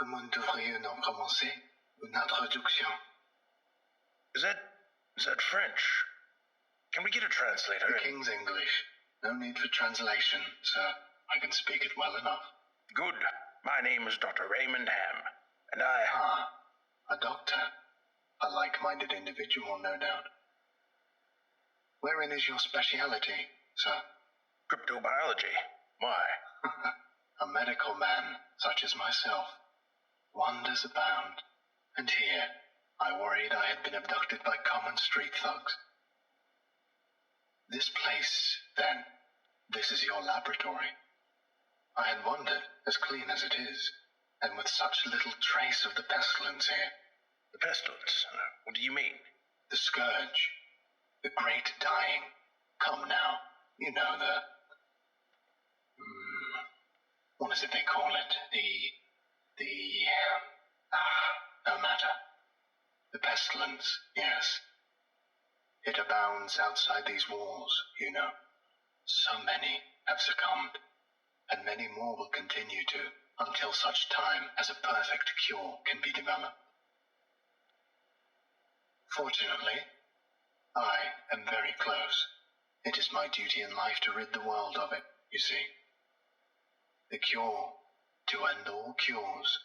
Comment devrions-nous commencer une introduction? Is that French? Can we get a translator? The King's English. No need for translation, sir. I can speak it well enough. Good. My name is Dr. Raymond Ham, and I... Ah, a doctor. A like-minded individual, no doubt. Wherein is your speciality, sir? Cryptobiology. Why? A medical man, such as myself. Wonders abound. And here, I worried I had been abducted by common street thugs. This place, then, this is your laboratory. I had wondered, as clean as it is, and with such little trace of the pestilence here. The pestilence? What do you mean? The scourge. The great dying. Come now, you know the... what is it they call it? No matter. The pestilence, yes. It abounds outside these walls, you know. So many have succumbed, and many more will continue to, until such time as a perfect cure can be developed. Fortunately, I am very close. It is my duty in life to rid the world of it, you see. The cure to end all cures.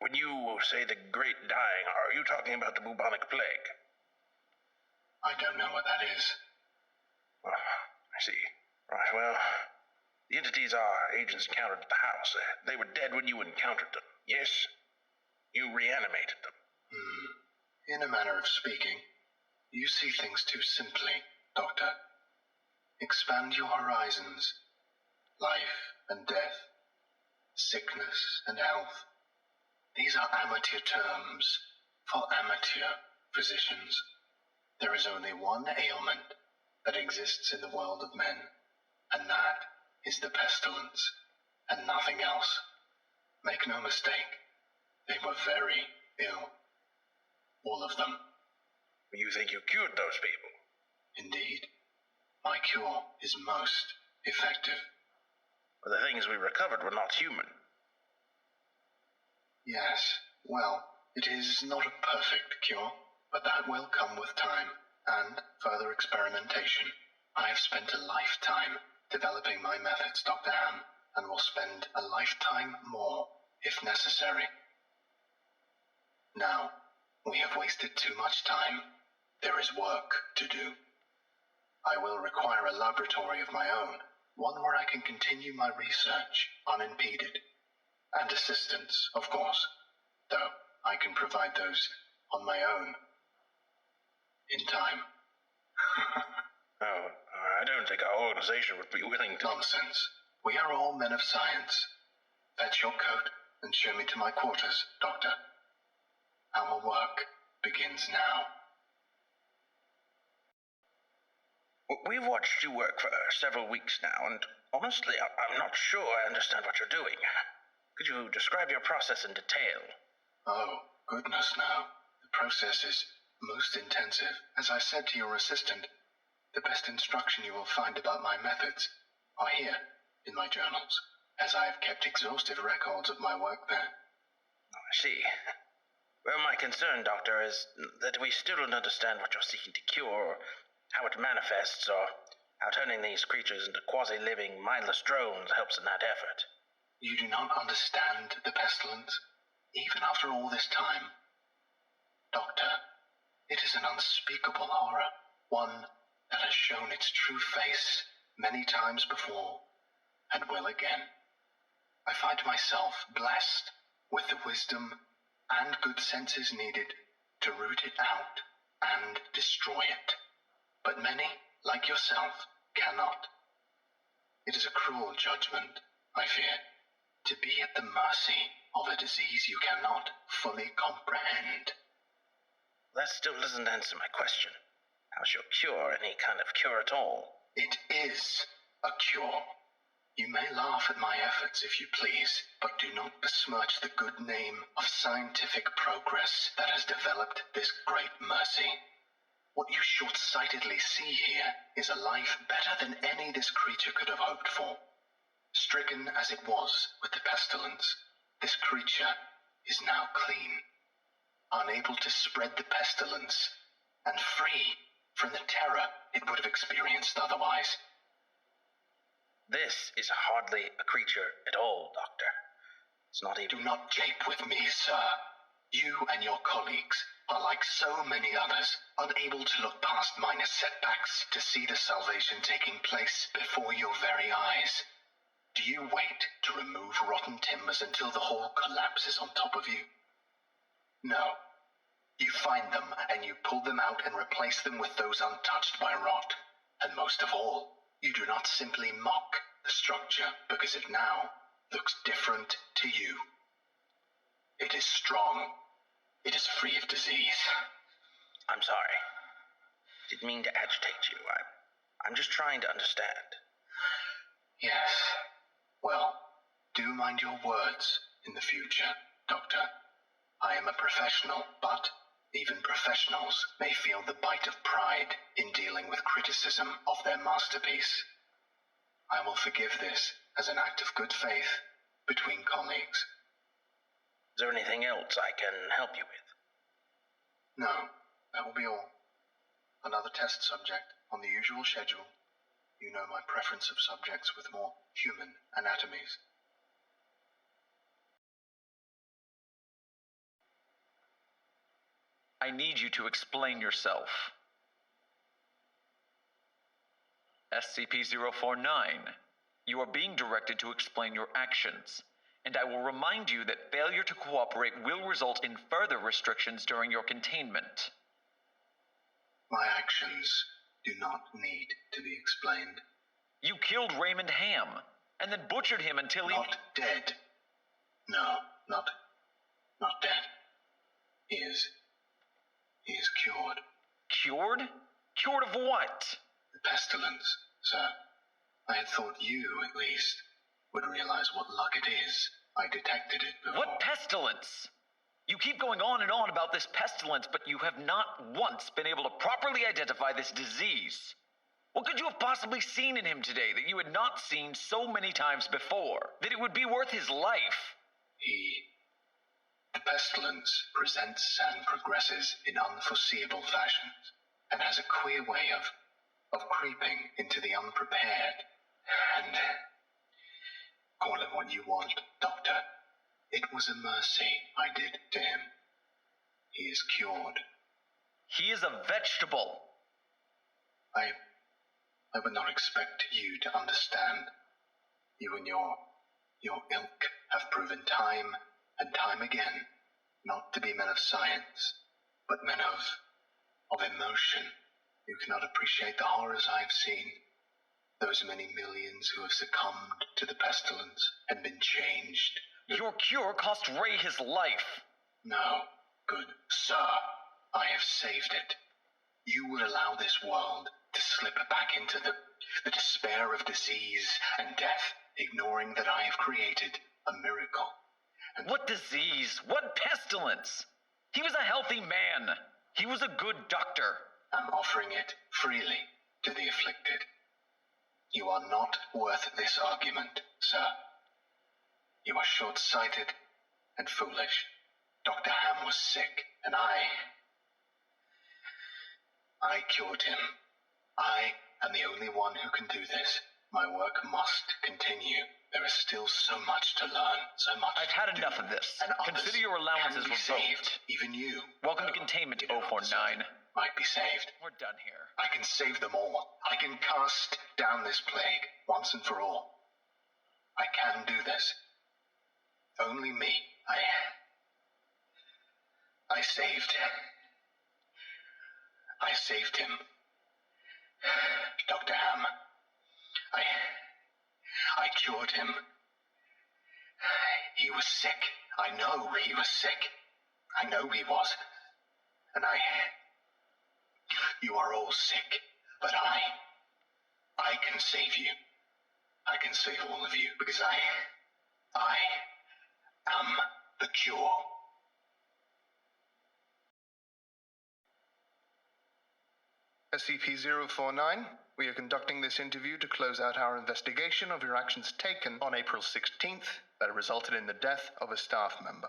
When you say the great dying, are you talking about the bubonic plague? I don't know what that is. Oh, I see. Right, well, the entities our agents encountered at the house, they were dead when you encountered them, yes? You reanimated them. In a manner of speaking, you see things too simply, Doctor. Expand your horizons. Life and death, sickness and health. These are amateur terms for amateur physicians. There is only one ailment that exists in the world of men, and that is the pestilence, and nothing else. Make no mistake, they were very ill. All of them. You think you cured those people? Indeed. My cure is most effective. But the things we recovered were not human. Yes, well, it is not a perfect cure, but that will come with time, and further experimentation. I have spent a lifetime developing my methods, Dr. Ham, and will spend a lifetime more, if necessary. Now, we have wasted too much time. There is work to do. I will require a laboratory of my own, one where I can continue my research unimpeded. And assistance, of course, though I can provide those on my own. In time. Oh, I don't think our organization would be willing to... Nonsense. We are all men of science. Fetch your coat and show me to my quarters, Doctor. Our work begins now. We've watched you work for several weeks now, and honestly, I'm not sure I understand what you're doing. Could you describe your process in detail? Oh, goodness, no. The process is most intensive. As I said to your assistant, the best instruction you will find about my methods are here in my journals, as I have kept exhaustive records of my work there. Oh, I see. Well, my concern, Doctor, is that we still don't understand what you're seeking to cure, or how it manifests, or how turning these creatures into quasi-living, mindless drones helps in that effort. You do not understand the pestilence, even after all this time. Doctor, it is an unspeakable horror, one that has shown its true face many times before, and will again. I find myself blessed with the wisdom and good senses needed to root it out and destroy it. But many, like yourself, cannot. It is a cruel judgment, I fear, to be at the mercy of a disease you cannot fully comprehend. That still doesn't answer my question. How's your cure any kind of cure at all? It is a cure. You may laugh at my efforts if you please, but do not besmirch the good name of scientific progress that has developed this great mercy. What you short-sightedly see here is a life better than any this creature could have hoped for. Stricken as it was with the pestilence, This creature is now clean, unable to spread the pestilence, and free from the terror it would have experienced otherwise. This is hardly a creature at all, Doctor. It's not even... Do not jape with me, sir. You and your colleagues are like so many others, unable to look past minor setbacks to see the salvation taking place before your very eyes. Do you wait to remove rotten timbers until the whole collapses on top of you? No. You find them and you pull them out and replace them with those untouched by rot. And most of all, you do not simply mock the structure because it now looks different to you. It is strong. It is free of disease. I'm sorry. Didn't mean to agitate you. I'm just trying to understand. Yes. Well, do mind your words in the future, Doctor. I am a professional, but even professionals may feel the bite of pride in dealing with criticism of their masterpiece. I will forgive this as an act of good faith between colleagues. Is there anything else I can help you with? No, that will be all. Another test subject on the usual schedule. You know my preference of subjects with more human anatomies. I need you to explain yourself. SCP-049, you are being directed to explain your actions, and I will remind you that failure to cooperate will result in further restrictions during your containment. My actions do not need to be explained. You killed Raymond Ham, and then butchered him until he... Not dead. No, not dead. He is cured. Cured? Cured of what? The pestilence, sir. I had thought you, at least, would realize what luck it is. I detected it before. What pestilence? You keep going on and on about this pestilence, but you have not once been able to properly identify this disease. What could you have possibly seen in him today that you had not seen so many times before, that it would be worth his life? The pestilence presents and progresses in unforeseeable fashions, and has a queer way of creeping into the unprepared. And call it what you want, Doctor. It was a mercy I did to him. He is cured. He is a vegetable. I would not expect you to understand. You and your ilk have proven time and time again not to be men of science, but men of emotion. You cannot appreciate the horrors I have seen. Those many millions who have succumbed to the pestilence and been changed. Your cure cost Ray his life. No, good sir, I have saved it. You would allow this world to slip back into the despair of disease and death, ignoring that I have created a miracle. And what disease? What pestilence? He was a healthy man. He was a good doctor. I'm offering it freely to the afflicted. You are not worth this argument, sir. You are short-sighted and foolish. Dr. Ham was sick, and I cured him. I am the only one who can do this. My work must continue. There is still so much to learn, so much. I've had enough of this. Consider your allowances revoked. Even you. Welcome to containment, 049. Might be saved. We're done here. I can save them all. I can cast down this plague once and for all. I can do this. Only me. I saved him. Dr. Ham. I cured him. He was sick. I know he was sick. I know he was. And you are all sick, but I can save you. I can save all of you, because I am the cure. SCP-049, we are conducting this interview to close out our investigation of your actions taken on April 16th that resulted in the death of a staff member.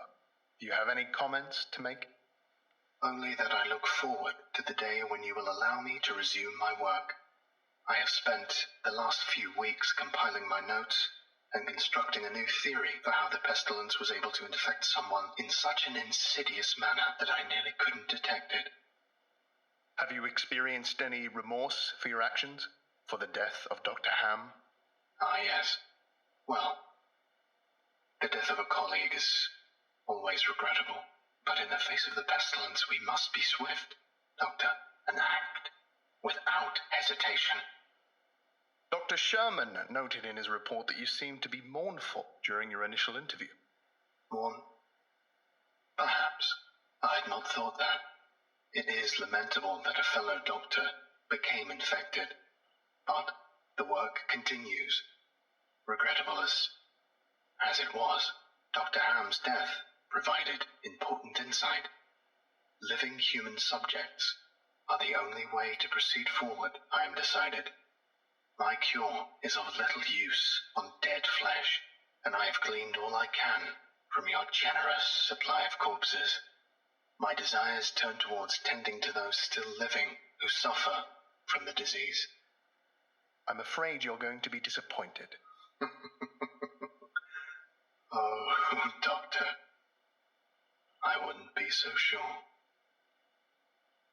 Do you have any comments to make? Only that I look forward to the day when you will allow me to resume my work. I have spent the last few weeks compiling my notes and constructing a new theory for how the pestilence was able to infect someone in such an insidious manner that I nearly couldn't detect it. Have you experienced any remorse for your actions? For the death of Dr. Ham? Ah, yes. Well, the death of a colleague is always regrettable. But in the face of the pestilence, we must be swift, Doctor, and act without hesitation. Dr. Sherman noted in his report that you seemed to be mournful during your initial interview. Mourn? Perhaps. I had not thought that. It is lamentable that a fellow doctor became infected, but the work continues. Regrettable as it was, Dr. Ham's death provided important insight. Living human subjects are the only way to proceed forward, I am decided. My cure is of little use on dead flesh, and I have gleaned all I can from your generous supply of corpses. My desires turn towards tending to those still living who suffer from the disease. I'm afraid you're going to be disappointed. Oh, Doctor, I wouldn't be so sure.